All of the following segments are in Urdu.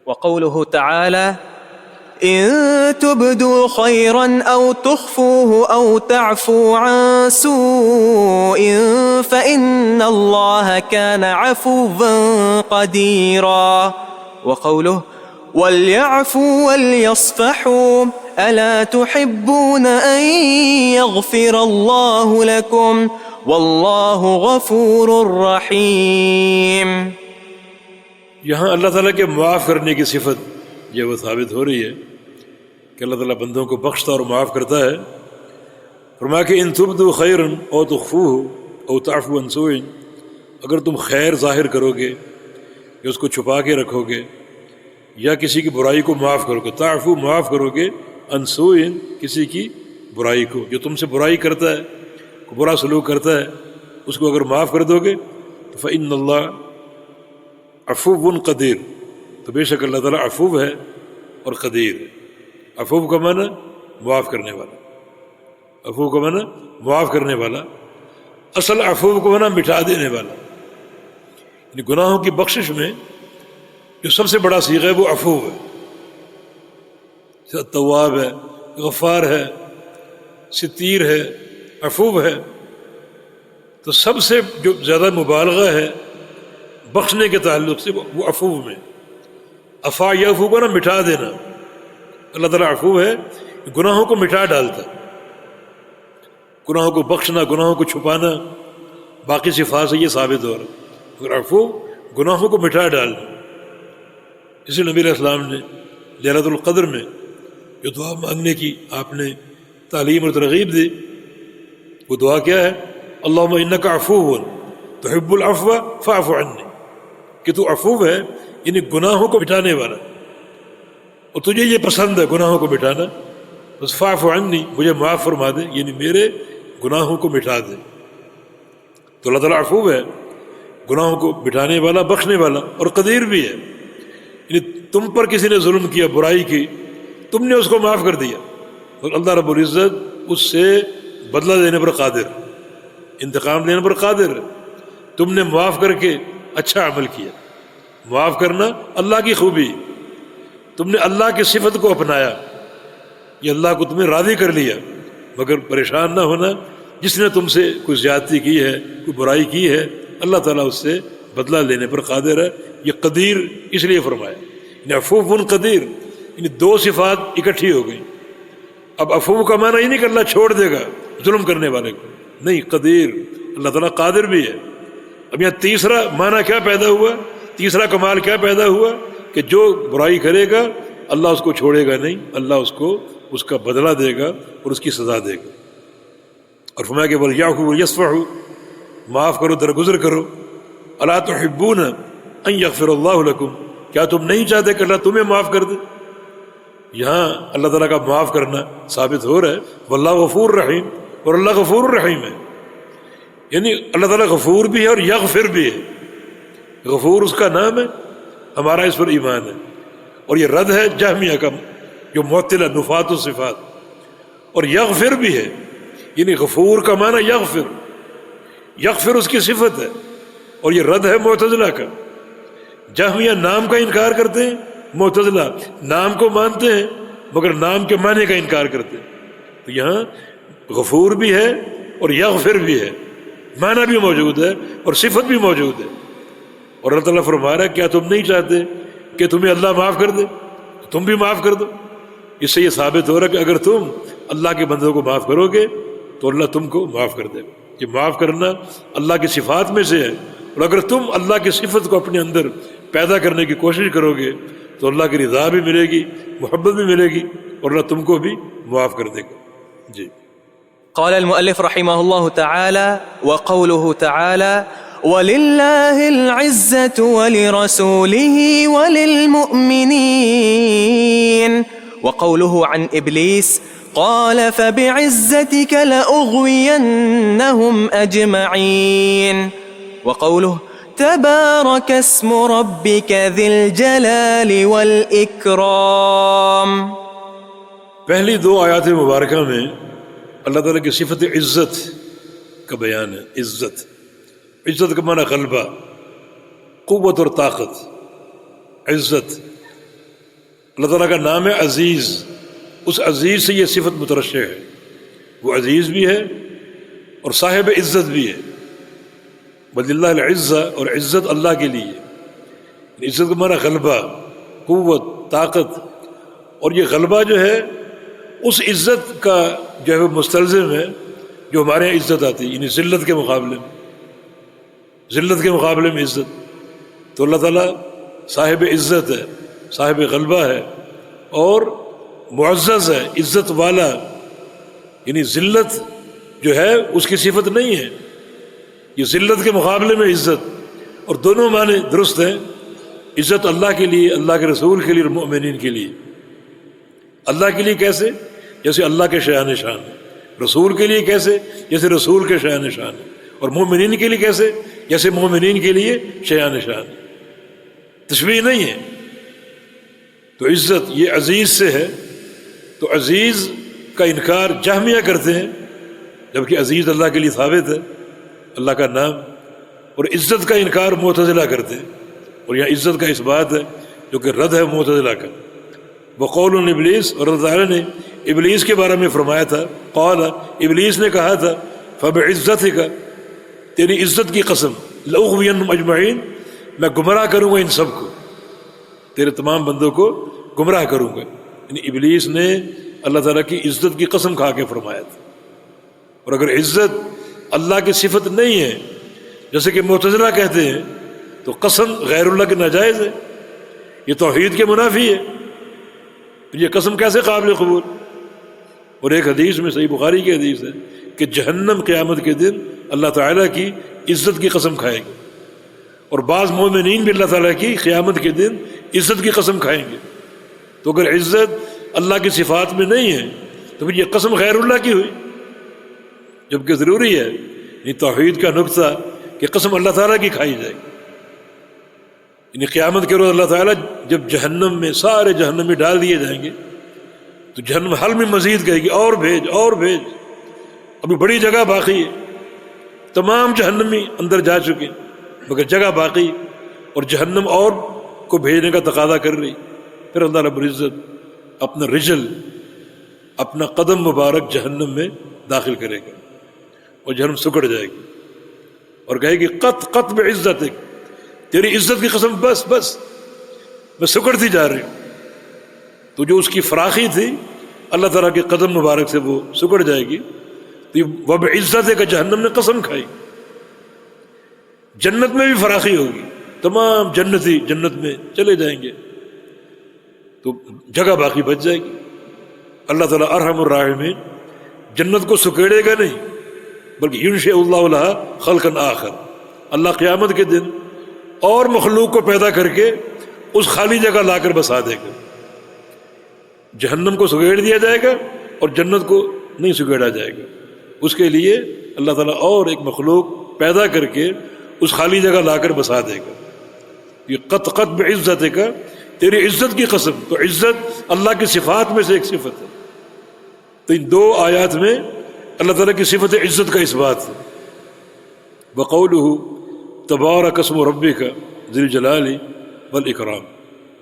وقوله تعالى إن تبدوا خيرا أو تخفوه أو تعفوا عن سوء فإن الله كان عفوا قديرا. وقوله وليعفوا وليصفحوا ألا تحبون أن يغفر الله لكم والله غفور رحيم. یہاں اللہ تعالیٰ کے معاف کرنے کی صفت یہ وہ ثابت ہو رہی ہے کہ اللہ تعالیٰ بندوں کو بخشتا اور معاف کرتا ہے. فرمایا کہ ان تبدوا خیرا او تخفوه او تعفوا عن سوء، اگر تم خیر ظاہر کرو گے یا اس کو چھپا کے رکھو گے یا کسی کی برائی کو معاف کرو گے، تعفو معاف کرو گے، عن سوء کسی کی برائی کو، جو تم سے برائی کرتا ہے، کو برا سلوک کرتا ہے، اس کو اگر معاف کر دو گے تو فإن اللہ عفو قدیر، تو بے شک اللہ تعالیٰ عفو ہے اور قدیر ہے. عفو کا معنی معاف کرنے والا، عفو کا معنی معاف کرنے والا، اصل عفو کا معنی مٹا دینے والا. یعنی گناہوں کی بخشش میں جو سب سے بڑا صیغہ ہے وہ عفو ہے. تواب ہے، غفار ہے، ستیر ہے، عفو ہے. تو سب سے جو زیادہ مبالغہ ہے بخشنے کے تعلق سے وہ عفو میں. عفا یعفو کو نا مٹا دینا. اللہ تعالیٰ عفو ہے، گناہوں کو مٹا ڈالتا، گناہوں کو بخشنا، گناہوں کو چھپانا، باقی صفات سے یہ ثابت ہو رہا. اگر عفو گناہوں کو مٹا ڈالنا. اسی نبی علیہ السلام نے لیلۃ القدر میں جو دعا مانگنے کی آپ نے تعلیم اور ترغیب دی، وہ دعا کیا ہے؟ اللہم انک عفو تحب العفو فاعف عنی، کہ تو عفو ہے یعنی گناہوں کو مٹانے والا، اور تجھے یہ پسند ہے گناہوں کو مٹانا، بس فاعف عنی، مجھے معاف فرما دے، یعنی میرے گناہوں کو مٹا دے. تو اللہ تعالیٰ عفو ہے، گناہوں کو مٹانے والا، بخشنے والا، اور قدیر بھی ہے. یعنی تم پر کسی نے ظلم کیا، برائی کی، تم نے اس کو معاف کر دیا، اور اللہ رب العزت اس سے بدلہ دینے پر قادر، انتقام دینے پر قادر. تم نے معاف کر کے اچھا عمل کیا. معاف کرنا اللہ کی خوبی، تم نے اللہ کی صفت کو اپنایا، یہ اللہ کو تمہیں راضی کر لیا. مگر پریشان نہ ہونا، جس نے تم سے کوئی زیادتی کی ہے، کوئی برائی کی ہے، اللہ تعالیٰ اس سے بدلہ لینے پر قادر ہے. یہ قدیر اس لیے فرمایا، یعنی عفو قدیر، یعنی دو صفات اکٹھی ہو گئی. اب عفو کا معنی یہ نہیں کہ اللہ چھوڑ دے گا ظلم کرنے والے کو، نہیں، قدیر، اللہ تعالیٰ قادر بھی ہے. اب یہاں تیسرا معنی کیا پیدا ہوا، تیسرا کمال کیا پیدا ہوا کہ جو برائی کرے گا اللہ اس کو چھوڑے گا نہیں، اللہ اس کو اس کا بدلہ دے گا اور اس کی سزا دے گا. اور فرمایا کہ وَلْيَعْفُوا وَلْيَصْفَحُوا، معاف کرو، درگزر کرو. اَلَا تُحِبُّونَ أَن يَغْفِرَ اللَّهُ لَكُمْ، کیا تم نہیں چاہتے کہ اللہ تمہیں معاف کر دے؟ یہاں اللہ تعالیٰ کا معاف کرنا ثابت ہو رہا ہے. واللہ غفور رحیم، اور اللہ غفور الرحیم ہے. یعنی اللہ تعالیٰ غفور بھی ہے اور یغفر بھی ہے. غفور اس کا نام ہے، ہمارا اس پر ایمان ہے. اور یہ رد ہے جہمیہ کا جو معطلہ نفات الصفات. اور یغفر بھی ہے، یعنی غفور کا معنی یغفر، یغفر اس کی صفت ہے. اور یہ رد ہے معتزلہ کا. جہمیہ نام کا انکار کرتے ہیں، معتزلہ نام کو مانتے ہیں مگر نام کے معنی کا انکار کرتے ہیں. تو یہاں غفور بھی ہے اور یغفر بھی ہے، معنی بھی موجود ہے اور صفت بھی موجود ہے. اور اللہ تعالیٰ فرما رہا ہے کیا تم نہیں چاہتے کہ تمہیں اللہ معاف کر دے؟ تم بھی معاف کر دو. اس سے یہ ثابت ہو رہا ہے کہ اگر تم اللہ کے بندوں کو معاف کرو گے تو اللہ تم کو معاف کر دے گا. یہ معاف کرنا اللہ کی صفات میں سے ہے. اور اگر تم اللہ کی صفت کو اپنے اندر پیدا کرنے کی کوشش کرو گے تو اللہ کی رضا بھی ملے گی، محبت بھی ملے گی، اور اللہ تم کو بھی معاف کر دے گا. جی. قال المؤلف رحمه الله تعالى وقوله تعالى وَلِلَّهِ الْعِزَّةُ وَلِرَسُولِهِ وَلِلْمُؤْمِنِينَ. وقوله عن إبليس قال فبعزتك لأغوينهم أجمعين. وقوله تبارك اسم ربك ذي الجلال والإكرام. پہلی دو آیات مبارکہ میں اللہ تعالیٰ کی صفت عزت کا بیان ہے. عزت، عزت کا معنی غلبہ، قوت اور طاقت. عزت اللہ تعالیٰ کا نام ہے عزیز، اس عزیز سے یہ صفت مترشح ہے، وہ عزیز بھی ہے اور صاحب عزت بھی ہے۔ وَلِلَّهِ الْعِزَّةُ، اور عزت اللہ کے لیے، عزت کا معنی غلبہ، قوت، طاقت، اور یہ غلبہ جو ہے اس عزت کا جو ہے مستلزم ہے جو ہمارے یہاں عزت آتی ہے، یعنی ذلت کے مقابلے میں، ذلت کے مقابلے میں عزت۔ تو اللہ تعالیٰ صاحب عزت ہے، صاحب غلبہ ہے اور معزز ہے، عزت والا، یعنی ذلت جو ہے اس کی صفت نہیں ہے، یہ ذلت کے مقابلے میں عزت، اور دونوں معنی درست ہیں۔ عزت اللہ کے لیے، اللہ کے رسول کے لیے اور مؤمنین کے لیے۔ اللہ کے لیے کیسے؟ جیسے اللہ کے شایان شان ہے، رسول کے لیے کیسے؟ جیسے رسول کے شایان شان ہے، اور مومنین کے لیے کیسے؟ جیسے مومنین کے لیے شایان شان ہے، تشبیہ نہیں ہے۔ تو عزت یہ عزیز سے ہے، تو عزیز کا انکار جہمیہ کرتے ہیں، جبکہ عزیز اللہ کے لیے ثابت ہے، اللہ کا نام، اور عزت کا انکار معتزلہ کرتے ہیں، اور یہاں عزت کا اس بات ہے جو کہ رد ہے معتزلہ کا۔ وقول ابلیس، اور اللہ تعالیٰ نے ابلیس کے بارے میں فرمایا تھا، قال، ابلیس نے کہا تھا، فبعزتک، تیری عزت کی قسم، لأغوینہم اجمعین، میں گمراہ کروں گا ان سب کو، تیرے تمام بندوں کو گمراہ کروں گا۔ یعنی ابلیس نے اللہ تعالیٰ کی عزت کی قسم کھا کے فرمایا تھا۔ اور اگر عزت اللہ کی صفت نہیں ہے جیسے کہ معتزلہ کہتے ہیں تو قسم غیر اللہ کی ناجائز ہے، یہ توحید کے منافی ہے، یہ قسم کیسے قابل قبول؟ اور ایک حدیث میں، صحیح بخاری کی حدیث ہے کہ جہنم قیامت کے دن اللہ تعالیٰ کی عزت کی قسم کھائے گی، اور بعض مومنین بھی اللہ تعالیٰ کی قیامت کے دن عزت کی قسم کھائیں گے۔ تو اگر عزت اللہ کی صفات میں نہیں ہے تو پھر یہ قسم غیر اللہ کی ہوئی، جبکہ ضروری ہے یعنی توحید کا نقطہ کہ قسم اللہ تعالیٰ کی کھائی جائے گی۔ یعنی قیامت کے روز اللہ تعالیٰ جب جہنم میں سارے جہنم میں ڈال دیے جائیں گے تو جہنم حل میں مزید کہے گی، اور بھیج، اور بھیج، ابھی بڑی جگہ باقی ہے، تمام جہنمی اندر جا چکے مگر جگہ باقی، اور جہنم اور کو بھیجنے کا تقاضا کر رہی۔ پھر اللہ رب العزت اپنا رجل، اپنا قدم مبارک جہنم میں داخل کرے گا، اور جہنم سکڑ جائے گی اور کہے گی، قط قط بعزتک، تیری عزت کی قسم، بس بس، میں سکڑتی جا رہی ہوں۔ تو جو اس کی فراخی تھی اللہ تعالیٰ کے قدم مبارک سے وہ سکڑ جائے گی، تو وبعزتک جہنم نے قسم کھائی۔ جنت میں بھی فراخی ہوگی، تمام جنتی جنت میں چلے جائیں گے تو جگہ باقی بچ جائے گی۔ اللہ تعالیٰ ارحم الراحمین جنت کو سکیڑے گا نہیں بلکہ ینشئ اللہ لہا خلقا آخر، اللہ قیامت کے دن اور مخلوق کو پیدا کر کے اس خالی جگہ لا کر بسا دے گا۔ جہنم کو سکیڑ دیا جائے گا اور جنت کو نہیں سکیڑا جائے گا، اس کے لیے اللہ تعالیٰ اور ایک مخلوق پیدا کر کے اس خالی جگہ لا کر بسا دے گا۔ یہ قط قط بعزتک، تیری عزت کی قسم، تو عزت اللہ کی صفات میں سے ایک صفت ہے۔ تو ان دو آیات میں اللہ تعالیٰ کی صفت عزت کا اس بات ہے۔ وقولہ تبارک اسم ربک ذی الجلال والاکرام،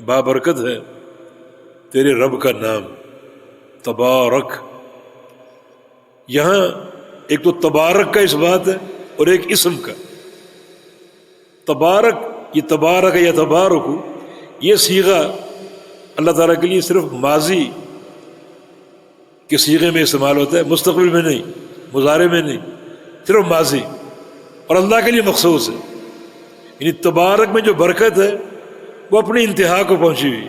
بابرکت ہے تیرے رب کا نام تبارک۔ یہاں ایک تو تبارک کا اس بات ہے اور ایک اسم کا۔ تبارک، یہ تبارک یا تبارک، یہ صیغہ اللہ تعالیٰ کے لیے صرف ماضی کے صیغے میں استعمال ہوتا ہے، مستقبل میں نہیں، مضارع میں نہیں، صرف ماضی، اور اللہ کے لیے مخصوص ہے۔ یعنی تبارک میں جو برکت ہے وہ اپنی انتہا کو پہنچی ہوئی،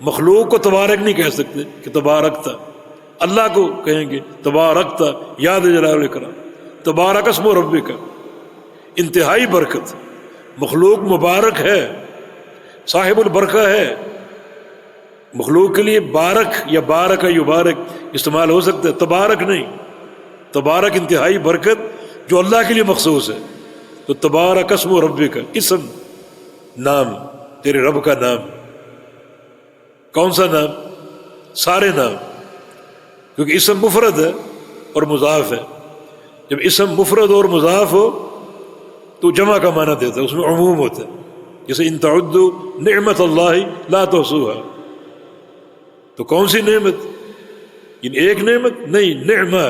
مخلوق کو تبارک نہیں کہہ سکتے کہ تبارکتا، اللہ کو کہیں گے تبارکتا یاد جلال والاکرام، تبارک اسم ربک، انتہائی برکت، مخلوق مبارک ہے، صاحب البرکہ ہے۔ مخلوق کے لیے بارک یا بارک یبارک استعمال ہو سکتا ہے، تبارک نہیں۔ تبارک انتہائی برکت جو اللہ کے لیے مخصوص ہے۔ تو تبارک اسم ربک، اسم، نام، تیرے رب کا نام۔ کون سا نام؟ سارے نام، کیونکہ اسم مفرد ہے اور مضاف ہے۔ جب اسم مفرد اور مضاف ہو تو جمع کا معنی دیتا ہے، اس میں عموم ہوتا ہے، جیسے ان تعدوا نعمت اللہ لا تحصوها، تو کون سی نعمت؟ ان ایک نعمت نہیں، نعمہ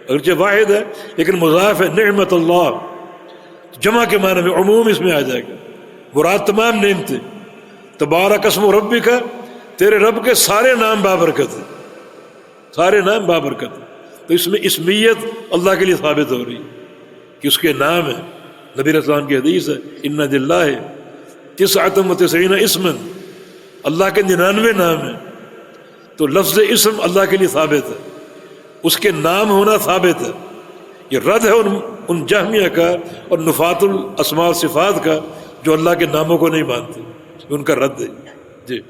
اگرچہ واحد ہے لیکن مضاف ہے، نعمت اللہ جمع کے معنی میں عموم اس میں آ جائے گا، مراد تمام نعمتیں۔ تبارک اسم ربک، تیرے رب کے سارے نام بابرکت ہیں، سارے نام بابرکت ہیں۔ تو اس میں اسمیت اللہ کے لیے ثابت ہو رہی ہے کہ اس کے نام ہیں۔ نبی علیہ السلام کی حدیث ہے ان للہ 99 اسما، اللہ کے 99 نام ہیں۔ تو لفظ اسم اللہ کے لیے ثابت ہے، اس کے نام ہونا ثابت ہے۔ یہ رد ہے ان جہمیہ کا اور نفات الاسماء والصفات کا جو اللہ کے ناموں کو نہیں مانتے، ان کا رد ہے۔ جی